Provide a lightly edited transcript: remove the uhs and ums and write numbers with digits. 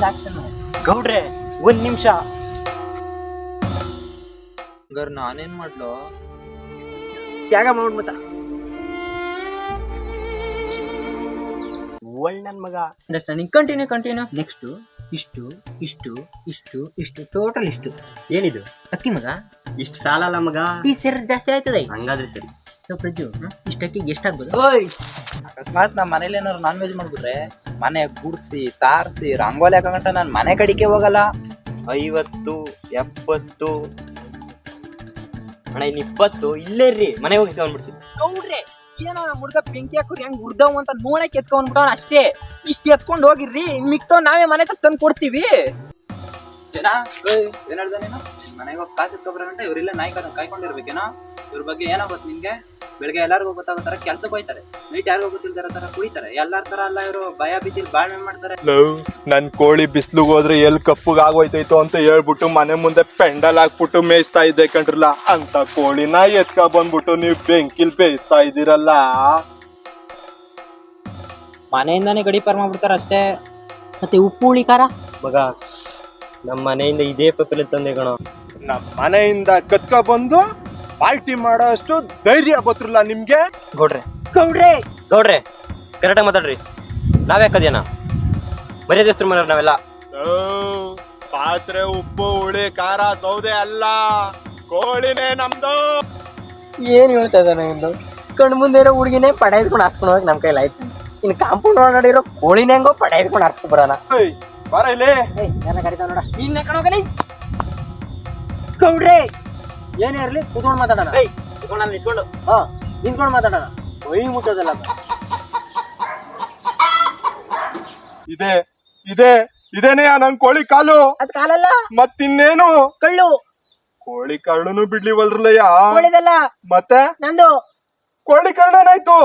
ಆಮೇಲೆ ಆಕ್ಷನ್. ಗೌಡ್ರೆ ಒಂದ್ ನಿಮಿಷ. ಗರ್ ನಾನೇನ್ ಮಾಡ್ಲು? ತ್ಯಾಗ ಮಾಡ್ಬಿಡ್ ಮತ್ತ. ಒಳ್ಳೆ ನನ್ ಮಗ. ಅಂಡರ್ಸ್ಟ್ಯಾಂಡಿಂಗ್. ಕಂಟಿನ್ಯೂ. ನೆಕ್ಸ್ಟ್ ಇಷ್ಟು ಇಷ್ಟು ಇಷ್ಟು ಇಷ್ಟು ಟೋಟಲ್ ಇಷ್ಟು. ಏನಿದು? ಅಕ್ಕಿ ಮಗ. ಇಷ್ಟು ಸಾಲಲ್ಲ ಮಗ. ಈ ಸೇರ್ ಜಾಸ್ತಿ ಆಯ್ತದೆ. ಹಂಗಾದ್ರೆ ಸರಿ. ಪ್ರಜ್ಜು ಇಷ್ಟ ಅಕ್ಕಿಗೆ ಎಷ್ಟಾಗ್ಬೋದು? ಓಯ್, ಅಕಸ್ಮಾತ್ ನಮ್ಮ ಮನೇಲಿ ಏನಾದ್ರು ನಾನ್ ವೆಜ್ ಮಾಡ್ಬಿಟ್ರೆ ಮನೆ ಗುಡ್ಸಿ ತಾರ್ಸಿ ರಂಗೋಲಿ ಹಾಕಂಟ ನಾನ್ ಮನೆ ಕಡಿಕೆ ಹೋಗಲ್ಲ. 50, 70 ಅಣ್ಣ, ಇನ್ 20 ಇಲ್ಲೇ ಇರ್ರಿ, ಮನೆ ಹೋಗಿ ತಗೊಂಡ್ಬಿಡ್ತೀನಿ. ಗೌಡ್ರೆ ಏನೋ ನಮ್ಮ ಹುಡ್ಗ ಬೆಂಕಿ ಹಾಕೋರಿ ಹೆಂಗ್ ಉರ್ದವ್ ಅಂತ ನೋಡಕ್ ಎತ್ಕೊಂಡ್ಬಿಟ್ಟವನ್ ಅಷ್ಟೇ. ಇಷ್ಟ ಎತ್ಕೊಂಡ್ ಹೋಗಿರ್ರಿ, ಮಿಕ್ತವ್ ನಾವೇ ಮನೆ ತಂದು ಕೊಡ್ತೀವಿ. ಏನ ಏನ್ ಹೇಳ್ದ ನೀನು? ಮನೆಗೆ ಹೋಗಿ ಕಾಸು ಎತ್ಕೊಬರಂಟ ಇವ್ರಿಲ್ಲ ನಾಯಿ ಕಾಯ್ಕೊಂಡಿರ್ಬೇಕೇನೋ? ಇವ್ರ ಬಗ್ಗೆ ಏನಾಗುತ್ತೆ ನಿನ್ಗೆ? ಬೆಳಿಗ್ಗೆ ಎಲ್ಲಾರ್ಗು ಗೊತ್ತಾಗೋತರ ಕೆಲ್ಸಕ್ಕೆ ಹೋಯ್ತಾರೆ, ನೈಟ್ ಯಾರಿಗೂ ಗೊತ್ತಿಲ್ದಿರೋ ತರ ಕುಡಿತಾರೆ. ಎಲ್ಲಾರ ತರ ಅಲ್ಲ, ಇವರು ಭಯ ಬಿದ್ದಿಲ್ ಬಾಳ್ಮೆ ಮಾಡ್ತಾರೆ. ನನ್ ಕೋಳಿ ಬಿಸ್ಲುಗ್ ಹೋದ್ರೆ ಎಲ್ ಕಪ್ಪುಗ್ ಆಗೋಯ್ತೈತೋ ಅಂತ ಹೇಳ್ಬಿಟ್ಟು ಮನೆ ಮುಂದೆ ಪೆಂಡಲ್ ಹಾಕ್ಬಿಟ್ಟು ಮೇಯಿಸ್ತಾ ಇದ್ದೆ ಕಣ್ರಲ್ಲ. ಅಂತ ಕೋಳಿನ ಎತ್ಕ ಬಂದ್ಬಿಟ್ಟು ನೀವು ಬೆಂಕಿಲ್ ಬೇಯಿಸ್ತಾ ಇದ್ದೀರಲ್ಲ. ಮನೆಯಿಂದಾನೇ ಗಡಿಪಾರ್ ಮಾಡ್ಬಿಡ್ತಾರ ಅಷ್ಟೇ. ಮತ್ತೆ ಉಪ್ಪು ಹುಳಿ ಖಾರ ಮಗ ನಮ್ಮ ಮನೆಯಿಂದ ಇದೇ ಪೆಪ್ಪಲೆ ತಂದೆ ಕಣ. ನಮ್ ಮನೆಯಿಂದ ಕತ್ಕ ಬಂದು ಪಾರ್ಟಿ ಮಾಡೋ ಅಷ್ಟು ಧೈರ್ಯ ಬತ್ರಲ್ಲ ನಿಮ್ಗೆ? ಗೌಡ್ರೆ ಗೌಡ್ರೆ ಗೌಡ್ರೆ ಕರೆಕ್ಟಾಗಿ ಮಾತಾಡ್ರಿ. ನಾವ್ಯಾಕದೇನ ಮರ್ಯಾದೆಸ್ತ್ರ ಮನೆ ನಾವೆಲ್ಲ. ಪಾತ್ರೆ ಉಪ್ಪು ಹುಳಿ ಖಾರ ಸೌದೆ ಅಲ್ಲ, ಕೋಳಿನೇ ನಮ್ದು. ಏನ್ ಹೇಳ್ತಾ ಇದ್ದಾನೆ ಇವ್ನು? ಕಣ್ ಮುಂದೆ ಇರೋ ಹುಡುಗಿನೇ ಪಡ ಇದ್ಕೊಂಡು ಹಾಸ್ಕೊಂಡು ಹೋಗಕ್ ನಮ್ ಕೈಲಿ ಆಯ್ತು. ಇನ್ ಕಾಂಪೌಂಡ್ ಒಳಗಡೆ ಕೋಳಿನ ಹೆಂಗೋ ಪಡ ಇದ್ಕೊಂಡು ಹಾಸ್ಕೊಂಡ್ ಬರೋಣ. ಬರ ಇಲ್ಲಿ. ನೋಡ ಇನ್ನ ಕಣೋಗಲಿ. ಗೌಡ್ರೆ ಏನೇ ಇರ್ಲಿ ಕುತ್ಕೊಂಡ್ ಮಾತಾಡೋಣ. ನಿಂತ್ಕೊಂಡು ಹಾ ನಿಂತ್ಕೊಂಡ್ ಮಾತಾಡೋಣ. ಮೈ ಮುಟ್ಟೋದಲ್ಲ. ಇದೆ ಇದೆ ಇದೇನೇ ನನ್ ಕೋಳಿ ಕಾಲು. ಅದ್ ಕಾಲಲ್ಲ, ಮತ್ತಿನ್ನೇನು? ಕಳ್ಳು. ಕೋಳಿ ಕಳ್ಳುನು ಬಿಡ್ಲಿವಲ್ರಲ್ಲಯ್ಯ. ಕೋಳಿದಲ್ಲ ಮತ್ತೆ ನಂದು. ಕೋಳಿ ಕಳ್ಳೇನಾಯ್ತು?